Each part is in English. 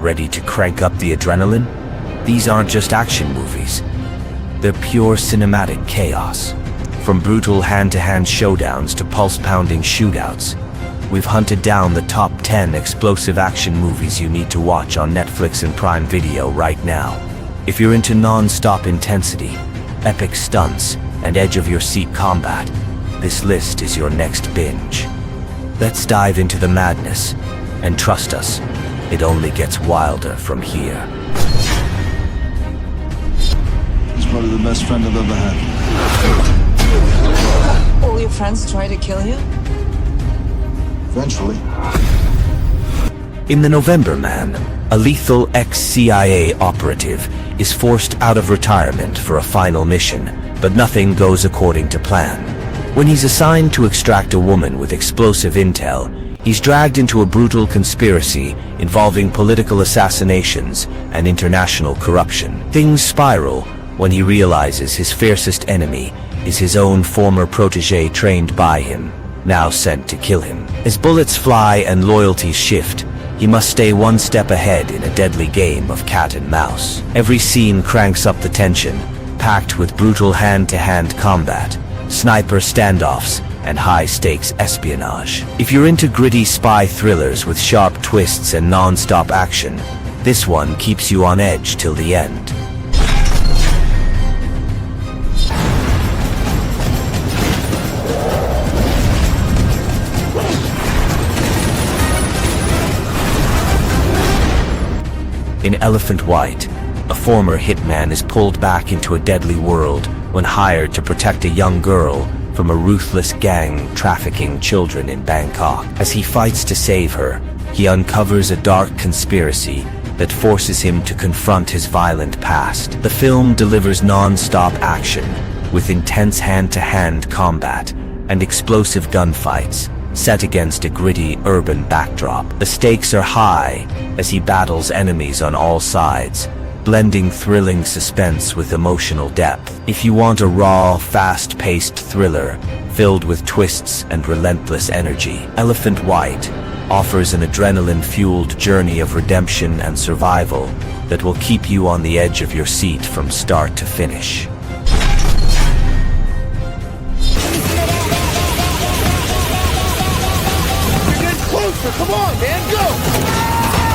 Ready to crank up the adrenaline? These aren't just action movies. They're pure cinematic chaos. From brutal hand-to-hand showdowns to pulse-pounding shootouts, we've hunted down the top 10 explosive action movies you need to watch on Netflix and Prime Video right now. If you're into non-stop intensity, epic stunts, and edge-of-your-seat combat, this list is your next binge. Let's dive into the madness, and trust us, it only gets wilder from here. He's probably the best friend I've ever had. All your friends try to kill you? Eventually. In The November Man, a lethal ex-CIA operative is forced out of retirement for a final mission, but nothing goes according to plan. When he's assigned to extract a woman with explosive intel, he's dragged into a brutal conspiracy involving political assassinations and international corruption. Things spiral when he realizes his fiercest enemy is his own former protege trained by him, now sent to kill him. As bullets fly and loyalties shift, he must stay one step ahead in a deadly game of cat and mouse. Every scene cranks up the tension, packed with brutal hand-to-hand combat, sniper standoffs, and high-stakes espionage. If you're into gritty spy thrillers with sharp twists and non-stop action, this one keeps you on edge till the end. In Elephant White, a former hitman is pulled back into a deadly world when hired to protect a young girl from a ruthless gang trafficking children in Bangkok. As he fights to save her, he uncovers a dark conspiracy that forces him to confront his violent past. The film delivers non-stop action, with intense hand-to-hand combat and explosive gunfights, set against a gritty urban backdrop. The stakes are high as he battles enemies on all sides, blending thrilling suspense with emotional depth. If you want a raw, fast-paced thriller filled with twists and relentless energy, Elephant White offers an adrenaline-fueled journey of redemption and survival that will keep you on the edge of your seat from start to finish. Come on, man, go!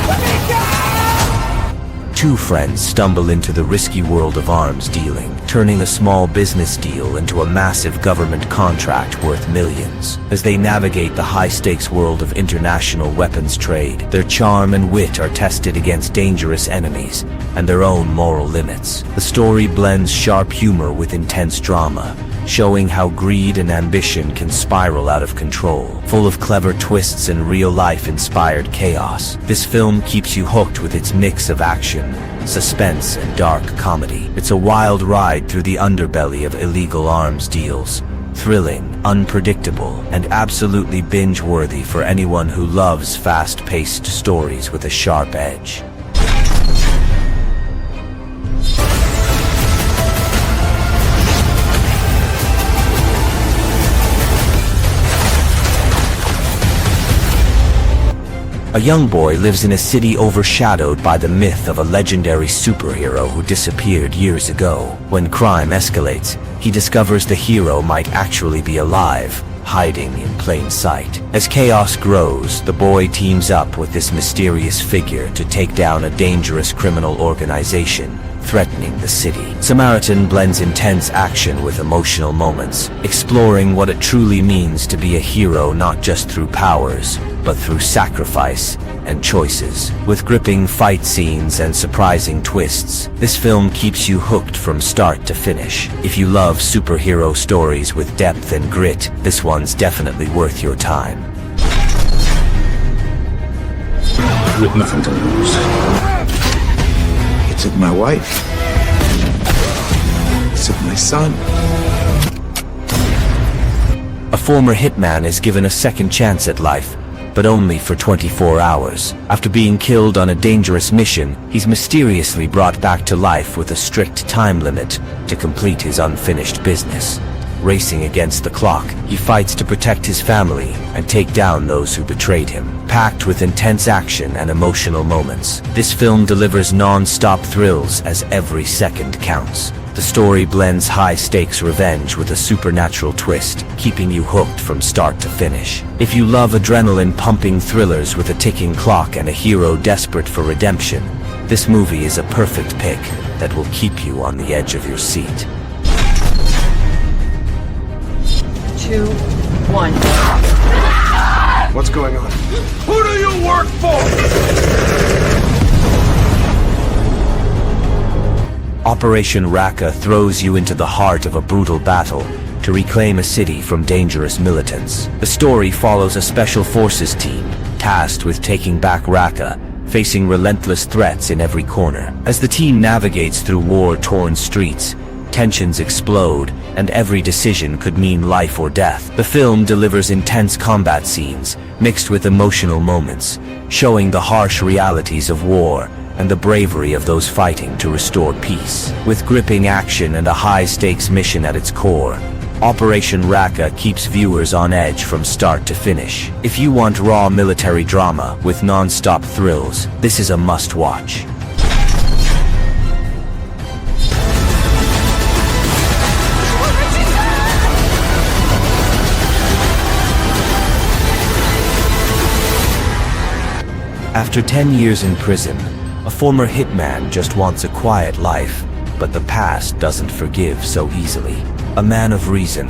Let me go! Two friends stumble into the risky world of arms dealing, turning a small business deal into a massive government contract worth millions. As they navigate the high-stakes world of international weapons trade, their charm and wit are tested against dangerous enemies and their own moral limits. The story blends sharp humor with intense drama, showing how greed and ambition can spiral out of control. Full of clever twists and real-life inspired chaos, this film keeps you hooked with its mix of action, suspense, and dark comedy. It's a wild ride through the underbelly of illegal arms deals, thrilling, unpredictable, and absolutely binge-worthy for anyone who loves fast-paced stories with a sharp edge. A young boy lives in a city overshadowed by the myth of a legendary superhero who disappeared years ago. When crime escalates, he discovers the hero might actually be alive, hiding in plain sight. As chaos grows, the boy teams up with this mysterious figure to take down a dangerous criminal organization threatening the city. Samaritan blends intense action with emotional moments, exploring what it truly means to be a hero not just through powers, but through sacrifice and choices. With gripping fight scenes and surprising twists, this film keeps you hooked from start to finish. If you love superhero stories with depth and grit, this one's definitely worth your time. With nothing to lose. He took my wife. He took my son. A former hitman is given a second chance at life, but only for 24 hours. After being killed on a dangerous mission, he's mysteriously brought back to life with a strict time limit to complete his unfinished business. Racing against the clock, he fights to protect his family and take down those who betrayed him. Packed with intense action and emotional moments, this film delivers non-stop thrills as every second counts. The story blends high-stakes revenge with a supernatural twist, keeping you hooked from start to finish. If you love adrenaline-pumping thrillers with a ticking clock and a hero desperate for redemption, this movie is a perfect pick that will keep you on the edge of your seat. 2, 1. What's going on? Who do you work for? Operation Raqqa throws you into the heart of a brutal battle to reclaim a city from dangerous militants. The story follows a special forces team tasked with taking back Raqqa, facing relentless threats in every corner. As the team navigates through war-torn streets, tensions explode, and every decision could mean life or death. The film delivers intense combat scenes, mixed with emotional moments, showing the harsh realities of war and the bravery of those fighting to restore peace. With gripping action and a high-stakes mission at its core, Operation Raqqa keeps viewers on edge from start to finish. If you want raw military drama with non-stop thrills, this is a must-watch. After 10 years in prison, a former hitman just wants a quiet life, but the past doesn't forgive so easily. A man of reason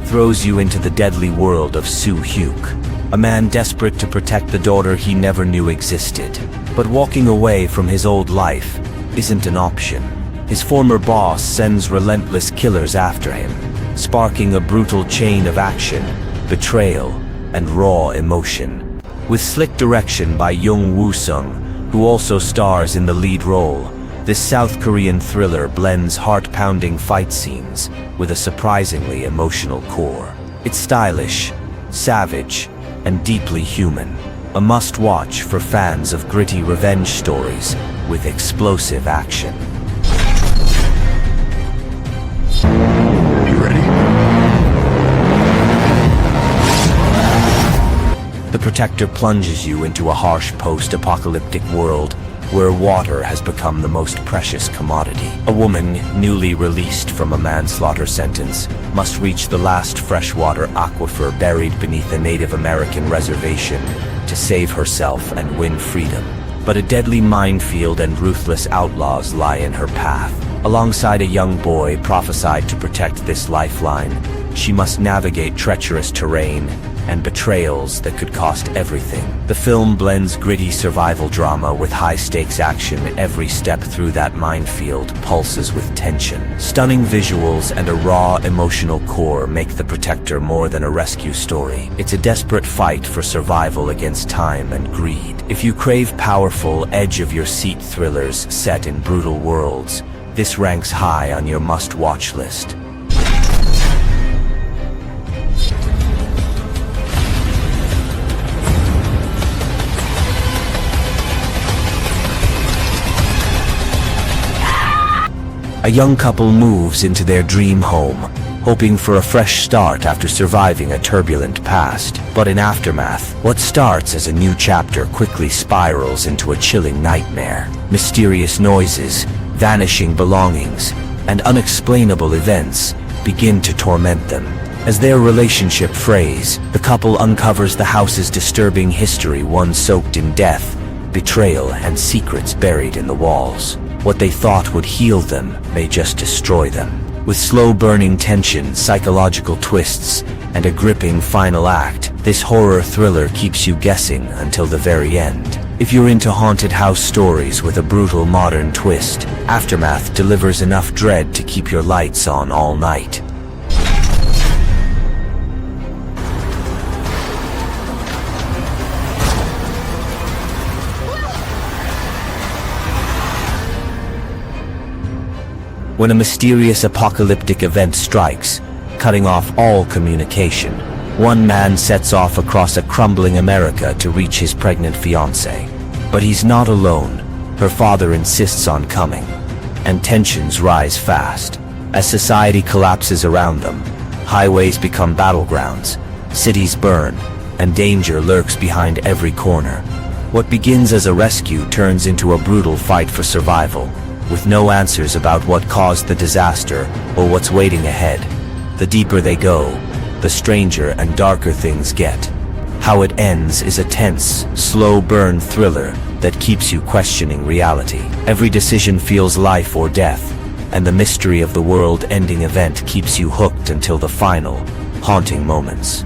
throws you into the deadly world of Soo Hyuk, a man desperate to protect the daughter he never knew existed. But walking away from his old life isn't an option. His former boss sends relentless killers after him, sparking a brutal chain of action, betrayal, and raw emotion. With slick direction by Jung Woo-sung, who also stars in the lead role, this South Korean thriller blends heart-pounding fight scenes with a surprisingly emotional core. It's stylish, savage, and deeply human. A must-watch for fans of gritty revenge stories with explosive action. You ready? The Protector plunges you into a harsh post-apocalyptic world where water has become the most precious commodity. A woman, newly released from a manslaughter sentence, must reach the last freshwater aquifer buried beneath a Native American reservation to save herself and win freedom. But a deadly minefield and ruthless outlaws lie in her path. Alongside a young boy prophesied to protect this lifeline, she must navigate treacherous terrain and betrayals that could cost everything. The film blends gritty survival drama with high-stakes action. Every step through that minefield pulses with tension. Stunning visuals and a raw, emotional core make The Protector more than a rescue story. It's a desperate fight for survival against time and greed. If you crave powerful, edge-of-your-seat thrillers set in brutal worlds, this ranks high on your must-watch list. A young couple moves into their dream home, hoping for a fresh start after surviving a turbulent past. But in aftermath, what starts as a new chapter quickly spirals into a chilling nightmare. Mysterious noises, vanishing belongings, and unexplainable events begin to torment them. As their relationship frays, the couple uncovers the house's disturbing history, one soaked in death, betrayal, and secrets buried in the walls. What they thought would heal them may just destroy them. With slow-burning tension, psychological twists, and a gripping final act, this horror thriller keeps you guessing until the very end. If you're into haunted house stories with a brutal modern twist, Aftermath delivers enough dread to keep your lights on all night. When a mysterious apocalyptic event strikes, cutting off all communication, one man sets off across a crumbling America to reach his pregnant fiancée. But he's not alone. Her father insists on coming, and tensions rise fast. As society collapses around them, Highways become battlegrounds, cities burn, and danger lurks behind every corner. What begins as a rescue turns into a brutal fight for survival, with no answers about what caused the disaster or what's waiting ahead. The deeper they go, the stranger and darker things get. How it ends is a tense, slow burn thriller that keeps you questioning reality. Every decision feels life or death, and the mystery of the world-ending event keeps you hooked until the final, haunting moments.